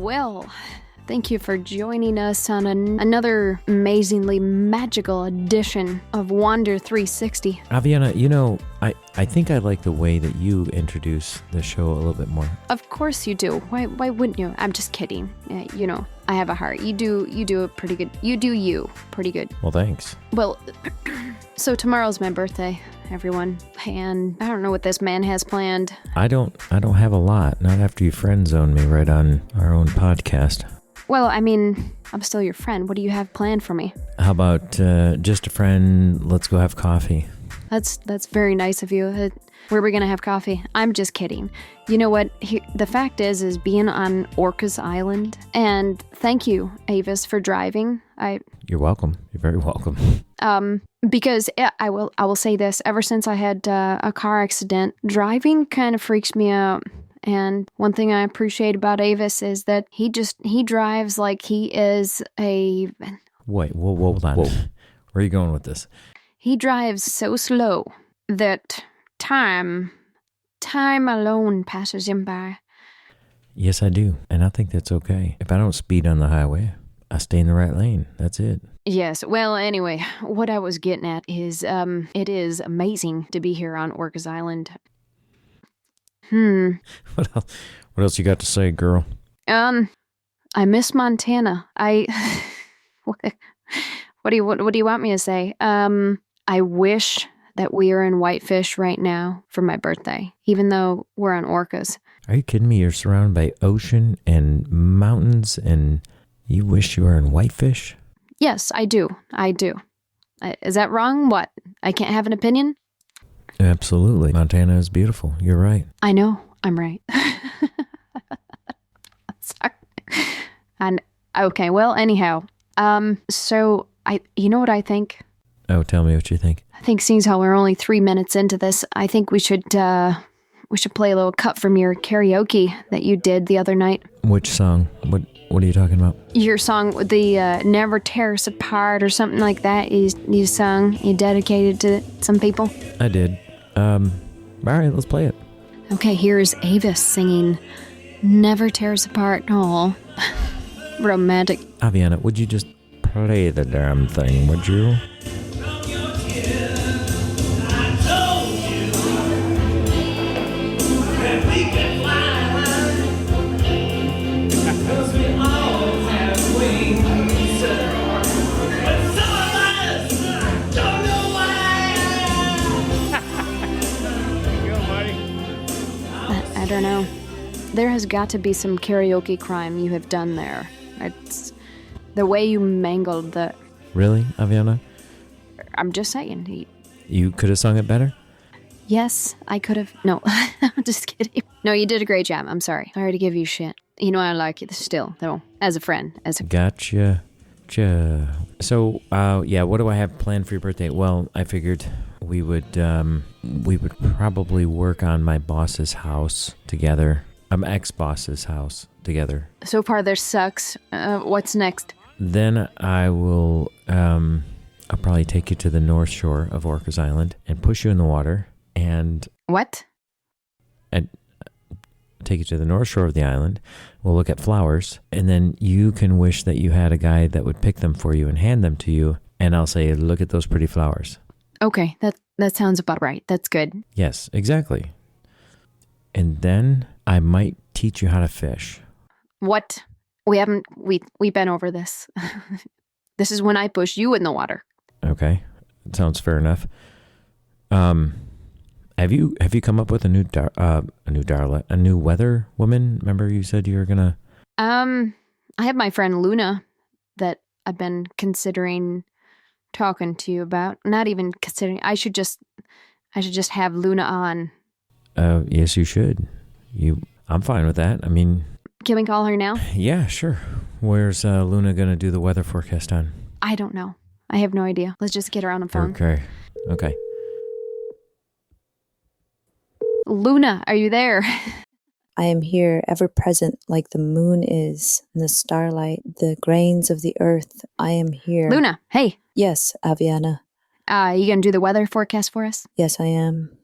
Well, thank you for joining us on another amazingly magical edition of Wander360. Avianna, I think I like the way that you introduce the show a little bit more. Of course you do. Why wouldn't you? I'm just kidding. I have a heart. You do it pretty good. You do you pretty good. Well, thanks. Well, so tomorrow's my birthday, everyone, and I don't know what this man has planned. I don't have a lot. Not after you friend zone me right on our own podcast. Well, I mean, I'm still your friend. What do you have planned for me? How about just a friend? Let's go have coffee. That's very nice of you. Where are we gonna have coffee? I'm just kidding. You know what? The fact is being on Orcas Island, and thank you, Avis, for driving. You're welcome. You're very welcome. Because I will say this. Ever since I had a car accident, driving kind of freaks me out. And one thing I appreciate about Avis is that he drives like he is a... Wait, hold on. Whoa. Where are you going with this? He drives so slow that time alone passes him by. Yes, I do. And I think that's okay. If I don't speed on the highway, I stay in the right lane. That's it. Yes. Well, anyway, what I was getting at is it is amazing to be here on Orcas Island. What else you got to say, girl? I miss Montana. What do you want me to say? I wish that we are in Whitefish right now for my birthday, even though we're on Orcas. Are you kidding me? You're surrounded by ocean and mountains, and you wish you were in Whitefish? Yes, I do. Is that wrong? What? I can't have an opinion? Absolutely. Montana is beautiful. You're right. I know. I'm right. Sorry. And okay, well, anyhow. So you know what I think? Oh, tell me what you think. I think seeing how we're only 3 minutes into this, I think we should play a little cut from your karaoke that you did the other night. Which song? What are you talking about? Your song, the Never Tear Us Apart or something like that. You sung, you dedicated to some people. I did. All right, let's play it. Okay, here's Avis singing Never Tear Us Apart. Aw, romantic. Avianna, would you just play the damn thing, would you? I don't know. There has got to be some karaoke crime you have done there. It's the way you mangled the... Really, Avianna? I'm just saying. You could have sung it better? Yes, I could have. No, I'm just kidding. No, you did a great job. I'm sorry. Sorry to give you shit. You know I like you still, though, as a friend. Gotcha. So, what do I have planned for your birthday? Well, I figured we would probably work on my boss's house together. Ex-boss's house together. So far, this sucks. What's next? Then I will, I'll probably take you to the north shore of Orcas Island and push you in the water and... What? And take you to the north shore of the island. We'll look at flowers, and then you can wish that you had a guy that would pick them for you and hand them to you, and I'll say, look at those pretty flowers. Okay, that sounds about right. That's good. Yes, exactly. And then I might teach you how to fish. What? We've been over this. This is when I push you in the water. Okay, that sounds fair enough. Have you come up with a new weather woman? Remember you said you were gonna... I have my friend Luna that I've been considering talking to you about. Not even considering. I should just have Luna on. Yes, you should. I'm fine with that. I mean... Can we call her now? Yeah, sure. Where's Luna gonna do the weather forecast on? I don't know. I have no idea. Let's just get her on the phone. Okay. Luna, are you there? I am here, ever present, like the moon is in the starlight, the grains of the earth. I am here. Luna, hey. Yes, Avianna. You gonna do the weather forecast for us? Yes, I am.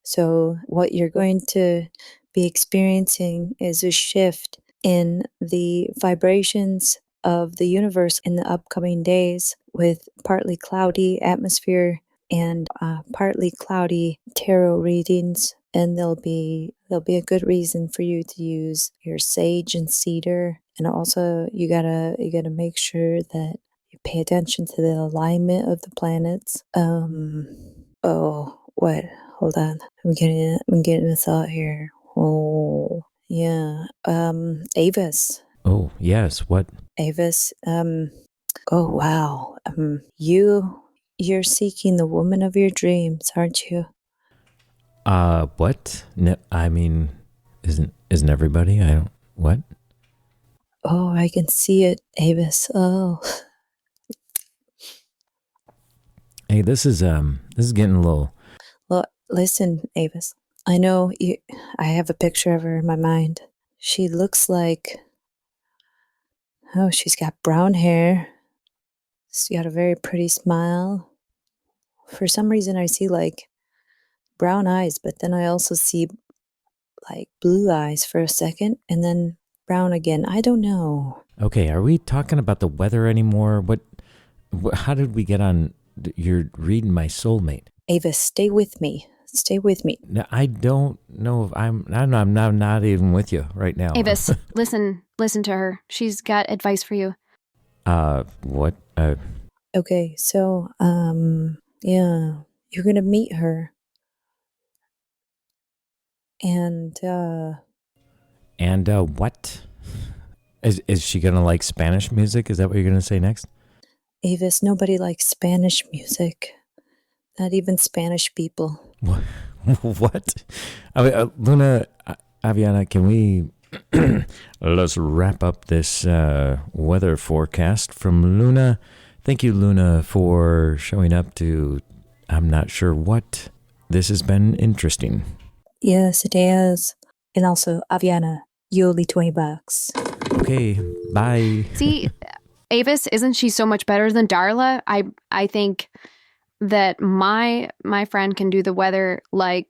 So what you're going to be experiencing is a shift in the vibrations of the universe in the upcoming days with partly cloudy atmosphere and partly cloudy tarot readings. And there'll be a good reason for you to use your sage and cedar. And also you gotta make sure that you pay attention to the alignment of the planets. Oh, what? Hold on. I'm getting a thought here. Oh, yeah. Avis. Oh, yes. What? Avis. Oh, wow. You're seeking the woman of your dreams, aren't you? What? No, I mean, isn't everybody? I don't. What? Oh, I can see it, Avis. Oh. Hey, this is getting a little. Well, listen, Avis. I know you. I have a picture of her in my mind. She looks like. Oh, she's got brown hair. She's got a very pretty smile. For some reason, I see like brown eyes, but then I also see like blue eyes for a second, and then brown again. I don't know. Okay, are we talking about the weather anymore? What how did we get on? You're reading my soulmate. Avis, stay with me. Stay with me. No, I don't know if I'm not even with you right now. Avis, listen to her. She's got advice for you. What? Okay, so, yeah, you're gonna meet her. And, what? Is she gonna like Spanish music? Is that what you're gonna say next? Avis, nobody likes Spanish music. Not even Spanish people. What? I mean, Luna, Avianna, can we let's wrap up this weather forecast from Luna. Thank you, Luna, for showing up to. I'm not sure what. This has been interesting. Yes, it has. And also, Avianna, you owe me $20. Okay, bye. See, Avis, isn't she so much better than Darla? I think that my friend can do the weather like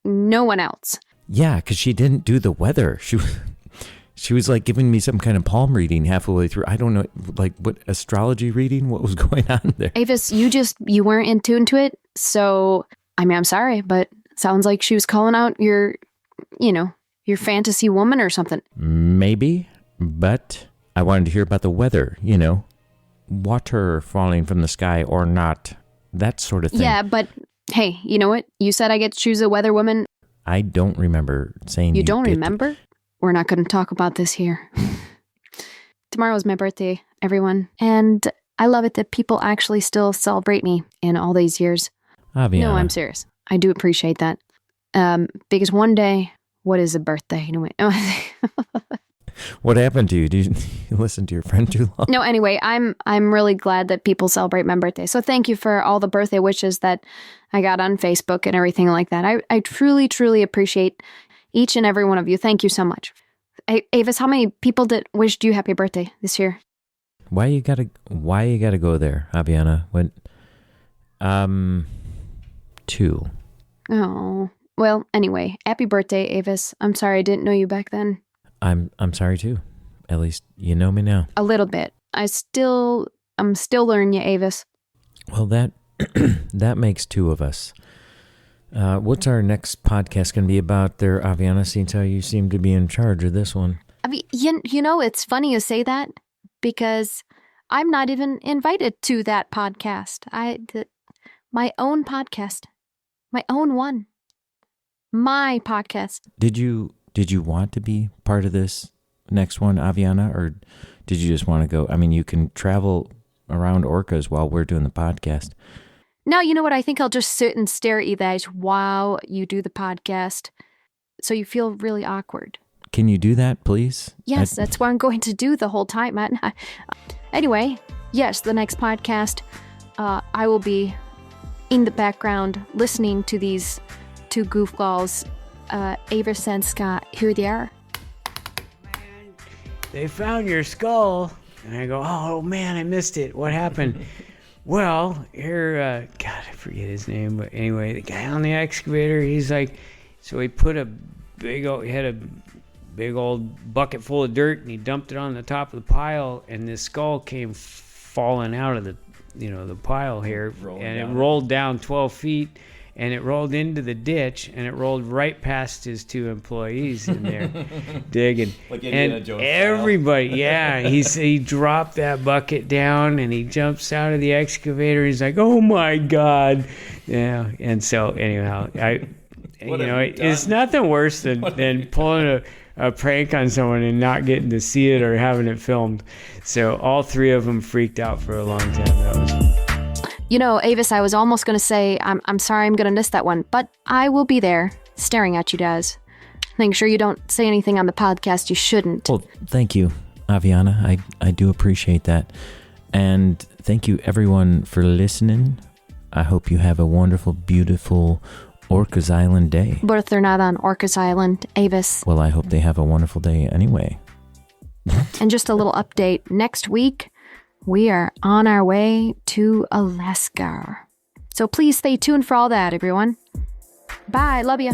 no one else. Yeah, because she didn't do the weather. She was like giving me some kind of palm reading halfway through. I don't know, like what astrology reading? What was going on there? Avis, you weren't in tune to it. So, I mean, I'm sorry, but it sounds like she was calling out your fantasy woman or something. Maybe, but I wanted to hear about the weather, water falling from the sky or not, that sort of thing. Yeah, but hey, you know what? You said I get to choose a weather woman. I don't remember saying you don't remember? We're not going to talk about this here. Tomorrow's my birthday, everyone. And I love it that people actually still celebrate me in all these years. Avianna. No, I'm serious. I do appreciate that. Because one day, what is a birthday? Anyway. What happened to you? Did you listen to your friend too long? No, anyway, I'm really glad that people celebrate my birthday. So thank you for all the birthday wishes that I got on Facebook and everything like that. I truly, truly appreciate each and every one of you. Thank you so much. Avis, how many people wished you happy birthday this year? Why you gotta go there, Avianna? What? 2. Oh, well, anyway, happy birthday, Avis. I'm sorry I didn't know you back then. I'm sorry too. At least you know me now. A little bit. I'm still learning you, Avis. Well, that makes 2 of us. What's our next podcast going to be about there, Avianna, since how you seem to be in charge of this one? I mean, you know, it's funny you say that because I'm not even invited to that podcast. My own podcast. My own one. My podcast. Did you want to be part of this next one, Avianna, or did you just want to go? I mean, you can travel around Orcas while we're doing the podcast. No, you know what? I think I'll just sit and stare at you guys while you do the podcast. So you feel really awkward. Can you do that, please? Yes, that's what I'm going to do the whole time. Anyway, yes, the next podcast, I will be in the background listening to these 2 goofballs, Avis and Scott. Here they are. Man, they found your skull. And I go, oh man, I missed it. What happened? Well, here, God, I forget his name, but anyway, the guy on the excavator, he's like, so he put a big old, he had a big old bucket full of dirt, and he dumped it on the top of the pile, and this skull came falling out of the pile here, and it rolled down 12 feet, and it rolled into the ditch, and it rolled right past his 2 employees in there digging. Like Indiana and Jones everybody, yeah, he dropped that bucket down, and he jumps out of the excavator. He's like, "Oh my God!" Yeah, and so anyhow, it's nothing worse than pulling a prank on someone and not getting to see it or having it filmed. So all 3 of them freaked out for a long time. That was. Avis, I was almost going to say, I'm sorry I'm going to miss that one, but I will be there, staring at you, Daz. Make sure you don't say anything on the podcast you shouldn't. Well, thank you, Avianna. I do appreciate that. And thank you, everyone, for listening. I hope you have a wonderful, beautiful Orcas Island day. But if they're not on Orcas Island, Avis. Well, I hope they have a wonderful day anyway. And just a little update. Next week, we are on our way to Alaska. So please stay tuned for all that, everyone. Bye. Love you.